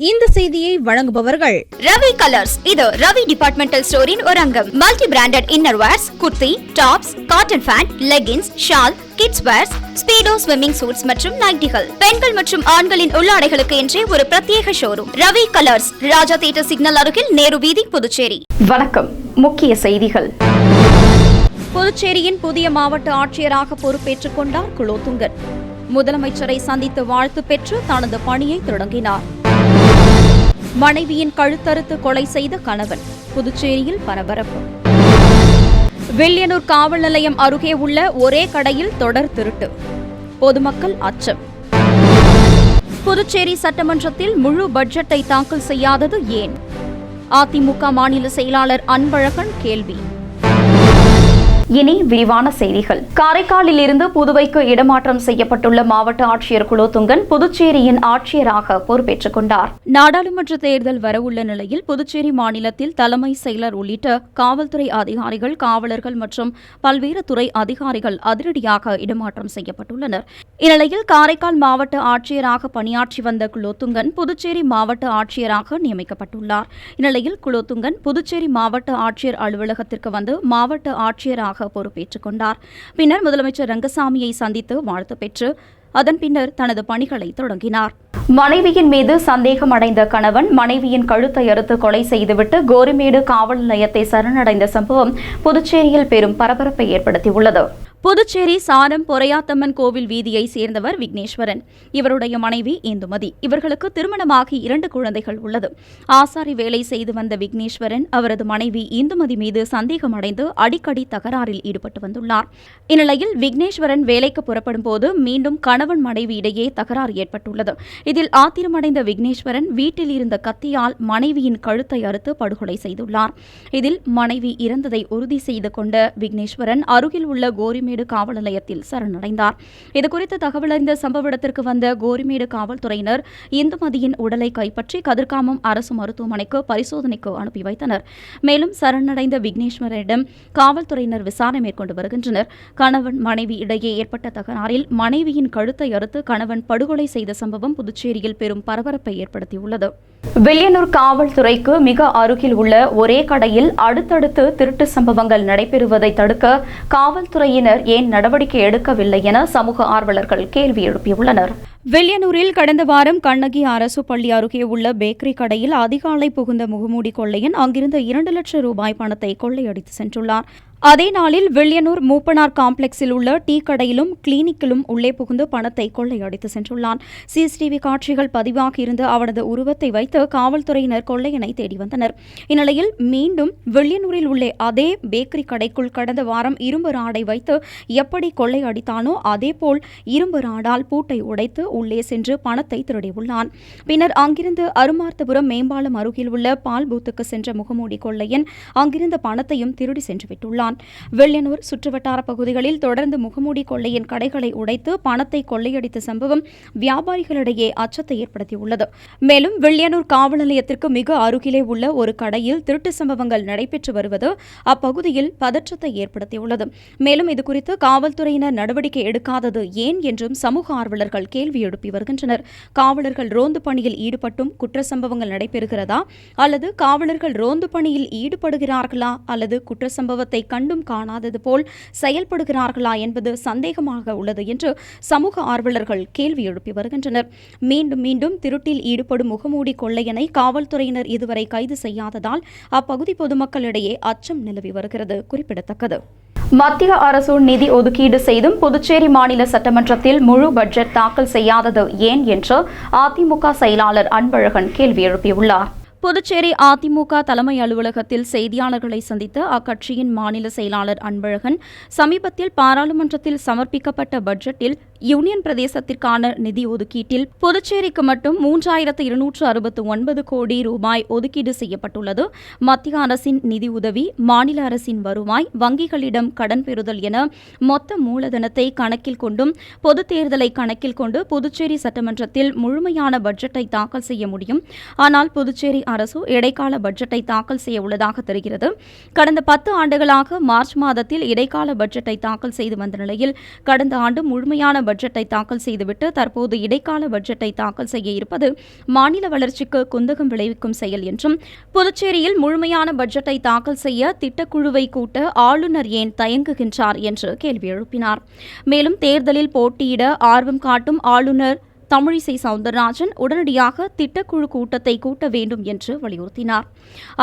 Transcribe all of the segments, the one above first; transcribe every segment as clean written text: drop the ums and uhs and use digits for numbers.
இந்த செய்தியை வழங்குபவர்கள் ரவி கலர்ஸ். இது ரவி டிபார்ட்மெண்டல் ஸ்டோரின் ஒரு அங்கம். Multi branded inner wears, kurti, tops, cotton pant, leggings, shawl, kids wears, Speedo swimming suits மற்றும் நைட்டிகள். பெண்கள் மற்றும் ஆண்களின் உள்ளாடைகளுக்கு என்றே ஒரு பிரத்யேக showroom. Ravi colours, Raja theatre signal அருகில், நேரு வீதி, புதுச்சேரி. வணக்கம். முக்கிய செய்திகள். புதுச்சேரியின் புதிய மாவட்ட ஆட்சியராக பொறுப்பேற்றுக் கொண்டார் குலோத்துங்கன். முதலமைச்சரை சந்தித்து வாழ்த்து பெற்று தனது பணியை தொடங்கினார். மனைவியின் கழுத்தறுத்து கொலை செய்த கணவன். புதுச்சேரியில் பரபரப்பு. வில்லியனூர் காவல் நிலையம் அருகே உள்ள ஒரே கடையில் தொடர் திருட்டு. பொதுமக்கள் அச்சம். புதுச்சேரி சட்டமன்றத்தில் முழு பட்ஜெட்டை தாக்கல் செய்யாதது ஏன்? அதிமுக மாநில செயலாளர் அன்பழகன் கேள்வி. இனி விரிவான செய்திகள். காரைக்காலில் இருந்து புதுவைக்கு இடமாற்றம் செய்யப்பட்டுள்ள மாவட்ட ஆட்சியர் குலோத்துங்கன் புதுச்சேரியின் ஆட்சியராக பொறுப்பேற்றுக் கொண்டார். நாடாளுமன்ற தேர்தல் வரவுள்ள நிலையில் புதுச்சேரி மாநிலத்தில் தலைமை செயலர் உள்ளிட்ட காவல்துறை அதிகாரிகள், காவலர்கள் மற்றும் பல்வேறு துறை அதிகாரிகள் அதிரடியாக இடமாற்றம் செய்யப்பட்டுள்ளனர். இந்நிலையில் காரைக்கால் மாவட்ட ஆட்சியராக பணியாற்றி வந்த குலோத்துங்கன் புதுச்சேரி மாவட்ட ஆட்சியராக நியமிக்கப்பட்டுள்ளார். இந்நிலையில் குலோத்துங்கன் புதுச்சேரி மாவட்ட ஆட்சியர் அலுவலகத்திற்கு வந்து மாவட்ட ஆட்சியராக பொறுப்பேற்றுக் கொண்டார். பின்னர் முதலமைச்சர் ரங்கசாமியை சந்தித்து வாழ்த்து பெற்று அதன் பின்னர் தனது பணிகளை தொடங்கினார். மனைவியின் மீது சந்தேகம் அடைந்த கணவன் மனைவியின் கழுத்தை அறுத்து கொலை செய்துவிட்டு கோரிமேடு காவல் நிலையத்தை சரணடைந்த சம்பவம் புதுச்சேரியில் பெரும் பரபரப்பை ஏற்படுத்தியுள்ளது. புதுச்சேரி சாரம் பொறையாத்தம்மன் கோவில் வீதியை சேர்ந்தவர் விக்னேஸ்வரன். இவருடைய மனைவி இந்துமதி. இவர்களுக்கு திருமணமாகி 2 குழந்தைகள் உள்ளது. ஆசாரி வேலை செய்து வந்த விக்னேஸ்வரன் அவரது மனைவி இந்துமதி மீது சந்தேகம் அடைந்து அடிக்கடி தகராறில் ஈடுபட்டு வந்துள்ளார். இந்நிலையில் விக்னேஸ்வரன் வேலைக்கு புறப்படும் போது மீண்டும் கணவன் மனைவி இடையே தகராறு ஏற்பட்டுள்ளது. இதில் ஆத்திரமடைந்த விக்னேஸ்வரன் வீட்டில் இருந்த கத்தியால் மனைவியின் கழுத்தை அறுத்து படுகொலை செய்துள்ளார். இதில் மனைவி இறந்ததை உறுதி செய்து கொண்ட விக்னேஸ்வரன் அருகில் உள்ள கோரிமேடு காவல் நிலையத்தில் சரணடைந்தார். இதுகுறித்து தகவல் அறிந்த சம்பவ இடத்திற்கு வந்த கோரிமேடு காவல்துறையினர் இந்துமதியின் உடலை கைப்பற்றி கதிர்காமம் அரசு மருத்துவமனைக்கு பரிசோதனைக்கு அனுப்பி வைத்தனர். மேலும் சரணடைந்த விக்னேஸ்வரனிடம் காவல்துறையினர் விசாரணை மேற்கொண்டு வருகின்றனர். கணவன் மனைவி இடையே ஏற்பட்ட தகராறில் மனைவியின் கழுத்தை அறுத்து கணவன் படுகொலை செய்த சம்பவம் புதுச்சேரியில் பெரும் பரபரப்பை ஏற்படுத்தியுள்ளது. வில்லியனூர் காவல்துறைக்கு மிக அருகில் உள்ள ஒரே கடையில் அடுத்தடுத்து திருட்டு சம்பவங்கள் நடைபெறுவதை தடுக்க காவல்துறையினர் ஏன் நடவடிக்கை எடுக்கவில்லை என சமூக ஆர்வலர்கள் கேள்வி எழுப்பியுள்ளனர். வில்லியனூரில் கடந்த வாரம் கண்ணகி அரசு பள்ளி அருகே உள்ள பேக்கரி கடையில் அதிகாலை புகுந்த முகமூடி கொள்ளையன் அங்கிருந்து 2 லட்சம் ரூபாய் பணத்தை கொள்ளையடித்து சென்றுள்ளார். அதே நாளில் வில்லியனூர் மூப்பனார் காம்ப்ளெக்ஸில் உள்ள டீ கடையிலும் கிளினிக்கிலும் உள்ளே புகுந்து பணத்தை கொள்ளையடித்து சென்றுள்ளான். சிசிடிவி காட்சிகள் பதிவாகியிருந்த அவனது உருவத்தை வைத்து காவல்துறையினர் கொள்ளையனை தேடி வந்தனர். இந்நிலையில் மீண்டும் வில்லியனூரில் உள்ள அதே பேக்கரி கடைக்குள் கடந்த வாரம் இரும்பு ராடை வைத்து எப்படி கொள்ளையடித்தானோ அதேபோல் இரும்பு ராடால் பூட்டை உடைத்து உள்ளே சென்று பணத்தை திருடியுள்ளான். பின்னர் அங்கிருந்து அருமார்த்தபுரம் மேம்பாலம் அருகில் உள்ள பால் பூத்துக்கு சென்ற முகமூடி கொள்ளையன் அங்கிருந்த பணத்தையும் திருடி சென்று விட்டுள்ளான். வில்லியனூர் சுற்றுவட்டார பகுதிகளில் தொடர்ந்து முகமூடி கொள்ளையின் கடைகளை உடைத்து பணத்தை கொள்ளையடித்த சம்பவம் வியாபாரிகளிடையே அச்சத்தை ஏற்படுத்தியுள்ளது. மேலும் வில்லியனூர் காவல் நிலையத்திற்கு மிக அருகிலே உள்ள ஒரு கடையில் திருட்டு சம்பவங்கள் நடைபெற்று வருவது அப்பகுதியில் பதற்றத்தை ஏற்படுத்தியுள்ளது. மேலும் இதுகுறித்து காவல்துறையினர் நடவடிக்கை எடுக்காதது ஏன் என்றும் சமூக ஆர்வலர்கள் கேள்வி எழுப்பி வருகின்றனர். காவலர்கள் ரோந்து பணியில் ஈடுபட்டும் குற்ற சம்பவங்கள் நடைபெறுகிறதா அல்லது காவலர்கள் ரோந்து பணியில் ஈடுபடுகிறார்களா அல்லது குற்ற சம்பவத்தை கண்டும் காணாதது போல் செயல்படுகிறார்களா என்பது சந்தேகமாக உள்ளது என்று சமூக ஆர்வலர்கள் கேள்வி எழுப்பி வருகின்றனர். மீண்டும் மீண்டும் திருட்டில் ஈடுபடும் முகமூடி கொள்ளையனை காவல்துறையினர் இதுவரை கைது செய்யாததால் அப்பகுதி பொதுமக்களிடையே அச்சம் நிலவி வருகிறது குறிப்பிடத்தக்கது. மத்திய அரசு நிதி ஒதுக்கீடு செய்தும் புதுச்சேரி மாநில சட்டமன்றத்தில் முழு பட்ஜெட் தாக்கல் செய்யாதது ஏன் என்று அதிமுக செயலாளர் அன்பழகன் கேள்வி எழுப்பியுள்ளார். புதுச்சேரி அதிமுக தலைமை அலுவலகத்தில் செய்தியாளர்களை சந்தித்த அக்கட்சியின் மாநில செயலாளர் அன்பழகன் சமீபத்தில் பாராளுமன்றத்தில் சமர்ப்பிக்கப்பட்ட பட்ஜெட்டில் யூனியன் பிரதேசத்திற்கான நிதி ஒதுக்கீட்டில் புதுச்சேரிக்கு மட்டும் 3269 கோடி ரூபாய் ஒதுக்கீடு செய்யப்பட்டுள்ளது. மத்திய அரசின் நிதி உதவி, மாநில அரசின் வருவாய், வங்கிகளிடம் கடன் பெறுதல் என மொத்த மூலதனத்தை கணக்கில் கொண்டும் பொதுத் தேர்தலை கணக்கில் கொண்டு புதுச்சேரி சட்டமன்றத்தில் முழுமையான பட்ஜெட்டை தாக்கல் செய்ய முடியும். ஆனால் புதுச்சேரி அரசு இடைக்கால பட்ஜெட்டை தாக்கல் செய்ய உள்ளதாக தெரிகிறது. கடந்த 10 ஆண்டுகளாக மார்ச் மாதத்தில் இடைக்கால பட்ஜெட்டை தாக்கல் செய்து வந்த நிலையில் கடந்த ஆண்டு முழுமையான பட்ஜெட்டை தாக்கல் செய்துவிட்டு தற்போது இடைக்கால பட்ஜெட்டை தாக்கல் செய்ய இருப்பது மாநில வளர்ச்சிக்கு குந்தகம் விளைவிக்கும் செயல் என்றும், புதுச்சேரியில் முழுமையான பட்ஜெட்டை தாக்கல் செய்ய திட்டக்குழுவை கூட்ட ஆளுநர் ஏன் தயங்குகின்றார் என்று கேள்வி எழுப்பினார். மேலும் தேர்தலில் போட்டியிட ஆர்வம் காட்டும் ஆளுநர் தமிழிசை சவுந்தரராஜன் உடனடியாக திட்டக்குழு கூட்டத்தை கூட்ட வேண்டும் என்று வலியுறுத்தினார்.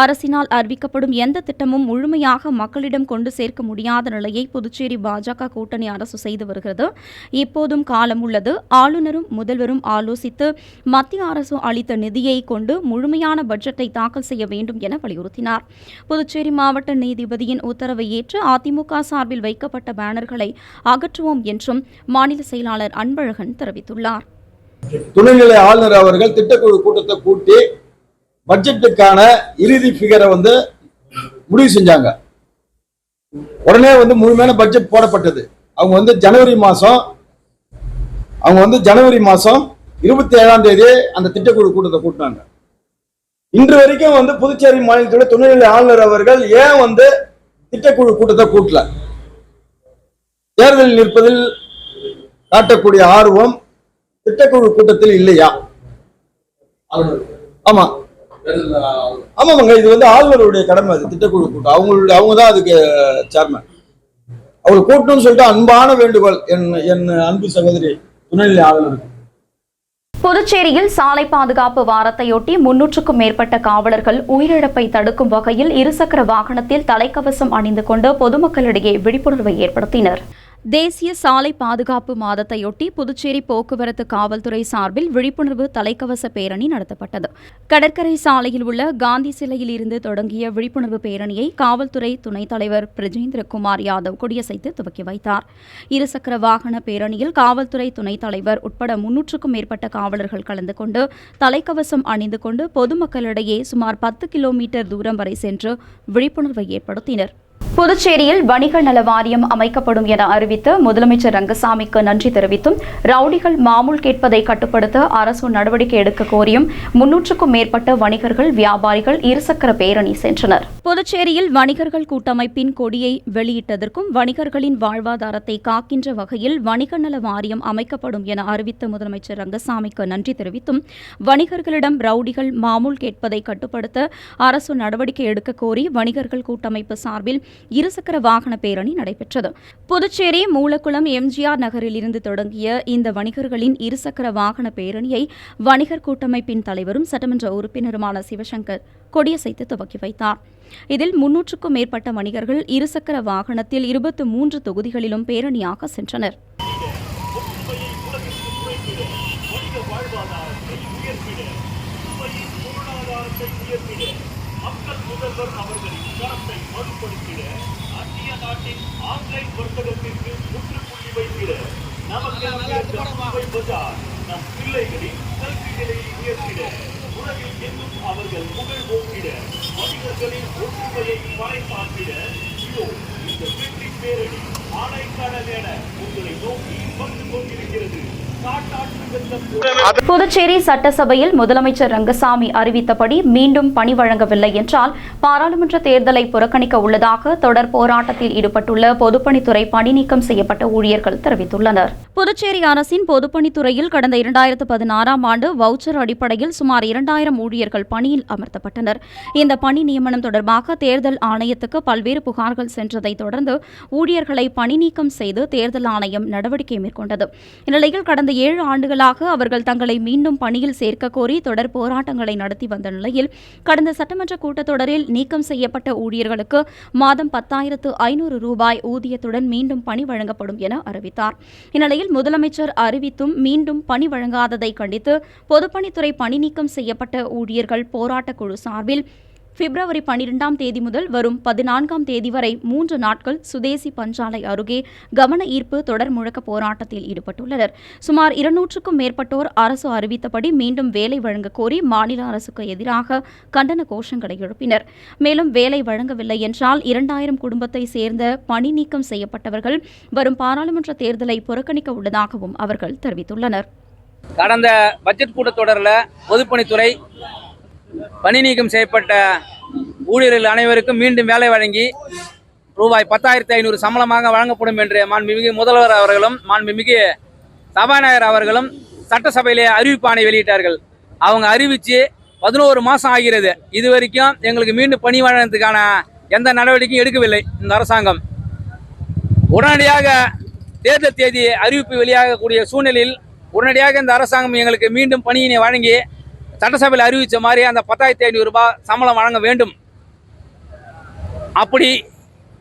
அரசினால் அறிவிக்கப்படும் எந்த திட்டமும் முழுமையாக மக்களிடம் கொண்டு சேர்க்க முடியாத நிலையை புதுச்சேரி பாஜக கூட்டணி அரசு செய்து வருகிறது. இப்போதும் காலம் உள்ளது. ஆளுநரும் முதல்வரும் ஆலோசித்து மத்திய அரசு அளித்த நிதியை கொண்டு முழுமையான பட்ஜெட்டை தாக்கல் செய்ய வேண்டும் என வலியுறுத்தினார். புதுச்சேரி மாவட்ட நீதிபதியின் உத்தரவை ஏற்று அதிமுக சார்பில் வைக்கப்பட்ட பேனர்களை அகற்றுவோம் என்றும் மாநில செயலாளர் அன்பழகன் தெரிவித்துள்ளார். துணைநிலை ஆளுநர் அவர்கள் திட்டக்குழு கூட்டத்தை கூட்டி பட்ஜெட்டுக்கான இறுதி ஃபிகரை முடிவு செஞ்சாங்க. உடனே முழுமையான பட்ஜெட் போடப்பட்டது. அவங்க ஜனவரி மாசம் 27ஆம் தேதி அந்த திட்டக்குழு கூட்டத்தை கூட்டினாங்க. இன்று வரைக்கும் புதுச்சேரி மாநிலத்தோட துணைநிலை ஆளுநர் அவர்கள் ஏன் திட்டக்குழு கூட்டத்தை கூட்டல? தேர்தலில் நிற்பதில் காட்டக்கூடிய ஆர்வம் திட்டக்குழு கூட்டத்தில் இல்லையா? ஆமா ஆமாங்க, இது ஆளுநருடைய கடமை. அது திட்டக்குழு கூட்டம் அவங்க தான் அதுக்கு சேர்மன். அவங்க கூட்டணும்னு சொல்லிட்டு அன்பான வேண்டுகோள் என் அன்பு சகோதரி துணைநிலை ஆளுநருக்கு. புதுச்சேரியில் சாலை பாதுகாப்பு வாரத்தையொட்டி 300க்கும் மேற்பட்ட காவலர்கள் உயிரிழப்பை தடுக்கும் வகையில் இருசக்கர வாகனத்தில் தலைக்கவசம் அணிந்து கொண்டு பொதுமக்களிடையே விழிப்புணர்வை ஏற்படுத்தினர். தேசிய சாலை பாதுகாப்பு மாதத்தையொட்டி புதுச்சேரி போக்குவரத்து காவல்துறை சார்பில் விழிப்புணர்வு தலைக்கவச பேரணி நடத்தப்பட்டது. கடற்கரை சாலையில் உள்ள காந்தி சிலையில் இருந்து தொடங்கிய விழிப்புணர்வு பேரணியை காவல்துறை துணைத் தலைவர் பிரஜேந்திரகுமார் யாதவ் கொடியசைத்து துவக்கி வைத்தார். இருசக்கர வாகன பேரணியில் காவல்துறை துணைத் தலைவர் உட்பட 300க்கும் மேற்பட்ட காவலர்கள் கலந்து கொண்டு தலைக்கவசம் அணிந்து கொண்டு பொதுமக்களிடையே சுமார் 10 கிலோமீட்டர் தூரம் வரை சென்று விழிப்புணர்வை ஏற்படுத்தினர். புதுச்சேரியில் வணிக நல வாரியம் அமைக்கப்படும் என அறிவித்து முதலமைச்சர் ரங்கசாமிக்கு நன்றி தெரிவித்தும், ரவுடிகள் மாமூல் கேட்பதை கட்டுப்படுத்த அரசு நடவடிக்கை எடுக்க கோரியும் 300க்கும் மேற்பட்ட வணிகர்கள், வியாபாரிகள் இருசக்கர பேரணி சென்றனர். புதுச்சேரியில் வணிகர்கள் கூட்டமைப்பின் கொடியை வெளியிட்டதற்கும் வணிகர்களின் வாழ்வாதாரத்தை காக்கின்ற வகையில் வணிக நல வாரியம் அமைக்கப்படும் என அறிவித்த முதலமைச்சர் ரங்கசாமிக்கு நன்றி தெரிவித்தும், வணிகர்களிடம் ரவுடிகள் மாமூல் கேட்பதை கட்டுப்படுத்த அரசு நடவடிக்கை எடுக்க கோரி வணிகர்கள் கூட்டமைப்பு சார்பில் இருசக்கர வாகன பேரணி நடைபெற்றது. புதுச்சேரி மூலக்குளம் எம்ஜிஆர் நகரில் இருந்து தொடங்கிய இந்த வணிகர்களின் இருசக்கர வாகன பேரணியை வணிகர் கூட்டமைப்பின் தலைவரும் சட்டமன்ற உறுப்பினருமான சிவசங்கர் கொடியசைத்து துவக்கி வைத்தார். இதில் 300க்கும் மேற்பட்ட வணிகர்கள் இருசக்கர வாகனத்தில் 23 தொகுதிகளிலும் பேரணியாக சென்றனர். மக்கள் முதல்வர் அவர்களின் கரத்தை வலுப்படுத்திட, அந்நிய நாட்டின் ஆன்லைன் வர்த்தகத்திற்கு முற்றுப்புள்ளி வைத்திட, நமக்கு பஜார் நம் பிள்ளைகளின் கல்விகளை உயர்த்திட, உலகில் எங்கும் அவர்கள் புகழ் ஓக்கிட, மனிதர்களின் ஒற்றுமையை பறைசாற்றிட, இதோ இந்த வெற்றி பேரணி ஆணைக்கான என உங்களை நோக்கி வந்து கொண்டிருக்கிறது. புதுச்சேரி சட்டசபையில் முதலமைச்சர் ரங்கசாமி அறிவித்தபடி மீண்டும் பணி வழங்கவில்லை என்றால் பாராளுமன்ற தேர்தலை புறக்கணிக்க உள்ளதாக தொடர் போராட்டத்தில் ஈடுபட்டுள்ள பொதுப்பணித்துறை பணி நீக்கம் செய்யப்பட்ட ஊழியர்கள் தெரிவித்துள்ளனர். புதுச்சேரி அரசின் பொதுப்பணித்துறையில் கடந்த 2016ஆம் ஆண்டு வவுச்சர் அடிப்படையில் சுமார் 2000 ஊழியர்கள் பணியில் அமர்த்தப்பட்டனர். இந்த பணி நியமனம் தொடர்பாக தேர்தல் ஆணையத்துக்கு பல்வேறு புகார்கள் சென்றதைத் தொடர்ந்து ஊழியர்களை பணி நீக்கம் செய்து தேர்தல் ஆணையம் நடவடிக்கை மேற்கொண்டது. இந்நிலையில் கடந்த 7 ஆண்டுகளாக அவர்கள் தங்களை மீண்டும் பணியில் சேர்க்க கோரி தொடர் போராட்டங்களை நடத்தி வந்த நிலையில் கடந்த சட்டமன்ற கூட்டத்தொடரில் நீக்கம் செய்யப்பட்ட ஊழியர்களுக்கு மாதம் 10,500 ரூபாய் ஊதியத்துடன் மீண்டும் பணி வழங்கப்படும் என அறிவித்தார். இந்நிலையில் முதலமைச்சர் அறிவித்தும் மீண்டும் பணி வழங்காததை கண்டித்து பொதுப்பணித்துறை பணி நீக்கம் செய்யப்பட்ட ஊழியர்கள் போராட்டக் குழு சார்பில் பிப்ரவரி 12ஆம் தேதி முதல் வரும் 14ஆம் தேதி வரை 3 நாட்கள் சுதேசி பஞ்சாலை அருகே கவன ஈர்ப்பு தொடர் முழக்க போராட்டத்தில் ஈடுபட்டுள்ளனர். சுமார் 200க்கும் மேற்பட்டோர் அரசு அறிவித்தபடி மீண்டும் வேலை வழங்க கோரி மாநில அரசுக்கு எதிராக கண்டன கோஷங்களை எழுப்பினர். மேலும் வேலை வழங்கவில்லை என்றால் 2000 குடும்பத்தை சேர்ந்த பணி நீக்கம் செய்யப்பட்டவர்கள் வரும் பாராளுமன்ற தேர்தலை புறக்கணிக்க உள்ளதாகவும் அவர்கள் தெரிவித்துள்ளனர். கடந்த பட்ஜெட் கூட்டத்தொடரில் பொதுப்பணித்துறை பணி நீக்கம் செய்யப்பட்ட ஊழியர்கள் அனைவருக்கும் மீண்டும் வேலை வழங்கி ரூபாய் 10,500 சம்பளமாக வழங்கப்படும் என்று மாண்புமிகு முதல்வர் அவர்களும் மாண்புமிகு சபாநாயகர் அவர்களும் சட்டசபையிலே அறிவிப்பாணை வெளியிட்டார்கள். அவங்க அறிவித்து 11 மாதம் ஆகிறது. இது வரைக்கும் எங்களுக்கு மீண்டும் பணி வழங்குறதுக்கான எந்த நடவடிக்கையும் எடுக்கவில்லை இந்த அரசாங்கம். உடனடியாக தேர்தல் தேதி அறிவிப்பு வெளியாகக்கூடிய சூழ்நிலையில் உடனடியாக இந்த அரசாங்கம் எங்களுக்கு மீண்டும் பணியினை வழங்கி சட்டசபையில் அறிவித்த மாதிரி அந்த 10,500 ரூபாய் சம்பளம் வழங்க வேண்டும். அப்படி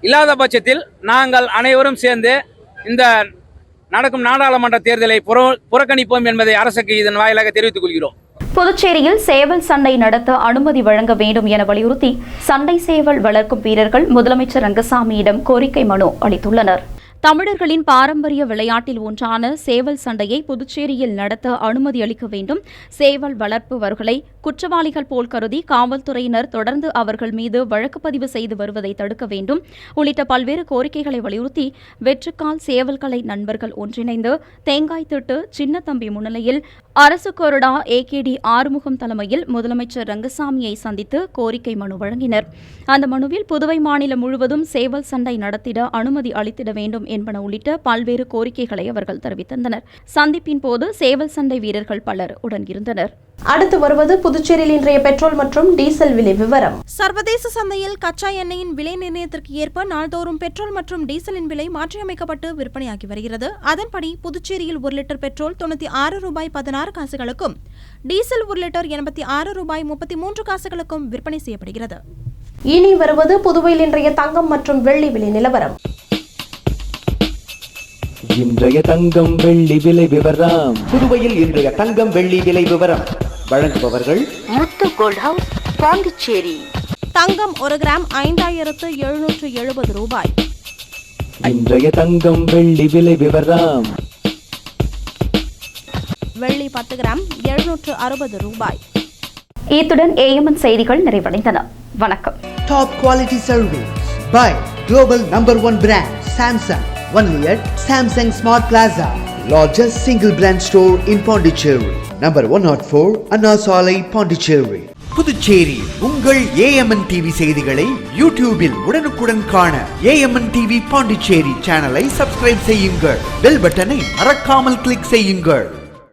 இல்லாத பட்சத்தில் நாங்கள் அனைவரும் சேர்ந்து இந்த நடக்கும் நாடாளுமன்ற தேர்தலை புறக்கணிப்போம் என்பதை அரசுக்கு இதன் வாயிலாக தெரிவித்துக் கொள்கிறோம். புதுச்சேரியில் சேவல் சண்டை நடத்த அனுமதி வழங்க வேண்டும் என வலியுறுத்தி சண்டை சேவல் வளர்க்கும் வீரர்கள் முதலமைச்சர் ரங்கசாமியிடம் கோரிக்கை மனு அளித்துள்ளனர். தமிழர்களின் பாரம்பரிய விளையாட்டில் ஒன்றான சேவல் சண்டையை புதுச்சேரியில் நடத்த அனுமதி அளிக்க வேண்டும். சேவல் வளர்ப்பவர்களை குற்றவாளிகள் போல் கருதி காவல்துறையினர் தொடர்ந்து அவர்கள் மீது வழக்கு பதிவு செய்து வருவதை தடுக்க வேண்டும் உள்ளிட்ட பல்வேறு கோரிக்கைகளை வலியுறுத்தி வெற்றுக்கால் சேவல்கலை நண்பர்கள் ஒன்றிணைந்து தேங்காய் திட்டு சின்னத்தம்பி முன்னிலையில் அரசு கொறடா ஏகேடி ஆறுமுகம் தலைமையில் முதலமைச்சர் ரங்கசாமியை சந்தித்து கோரிக்கை மனு வழங்கினர். அந்த மனுவில் புதுவை மாநிலம் முழுவதும் சேவல் சண்டை நடத்திட அனுமதி அளித்திட வேண்டும் என்பன உள்ளிட்ட பல்வேறு கோரிக்கைகளை அவர்கள் தெரிவித்தனர். சந்திப்பின் போது சேவல் சண்டை வீரர்கள் பலர் உடனிருந்தனர். அடுத்து வருவது புதுச்சேரியில் இன்றைய பெட்ரோல் மற்றும் டீசல் விலை விவரம். சர்வதேச சந்தையில் கச்சா எண்ணெயின் விலை நிர்ணயத்திற்கு ஏற்ப நாள்தோறும் பெட்ரோல் மற்றும் டீசலின் விலை மாற்றியமைக்கப்பட்டு விற்பனையாகி வருகிறது. அதன்படி புதுச்சேரியில் 1 லிட்டர் பெட்ரோல் 96 ரூபாய் 16 காசுகளுக்கும் டீசல் 1 லிட்டர் 86 ரூபாய் 33 காசுகளுக்கும் விற்பனை செய்யப்படுகிறது. இனி வருவது புதுவையில் இன்றைய தங்கம் மற்றும் வெள்ளி விலை நிலவரம். இன்றைய தங்கம் வெள்ளி விலை விவரம். புதுவையில் இன்றைய தங்கம் வெள்ளி விலை விவரம் வழங்குபவர்கள் முத்து கோல்ட் ஹவுஸ், பாண்டிச்சேரி. தங்கம் 1 கிராம் 5770 ரூபாய். இன்றைய தங்கம் வெள்ளி விலை விவரம். வெள்ளி 10 கிராம் 760 ரூபாய். இத்துடன் ஏஎம்என் செய்திகள் நிறைவடைந்தன. வணக்கம். Top quality service by global #1 brand Samsung. Only at Samsung Smart Plaza, largest single brand store in Pondicherry. Number 104 Anna Salai, Pondicherry. Puducherry உங்கள் AMN TV செய்திகளை யூடியூபில் உடனுக்குடன் காண AMN TV பாண்டிச்சேரி சேனலை சப்ஸ்கிரைப் செய்யுங்கள். பெல் பட்டனை மறக்காமல் கிளிக் செய்யுங்கள்.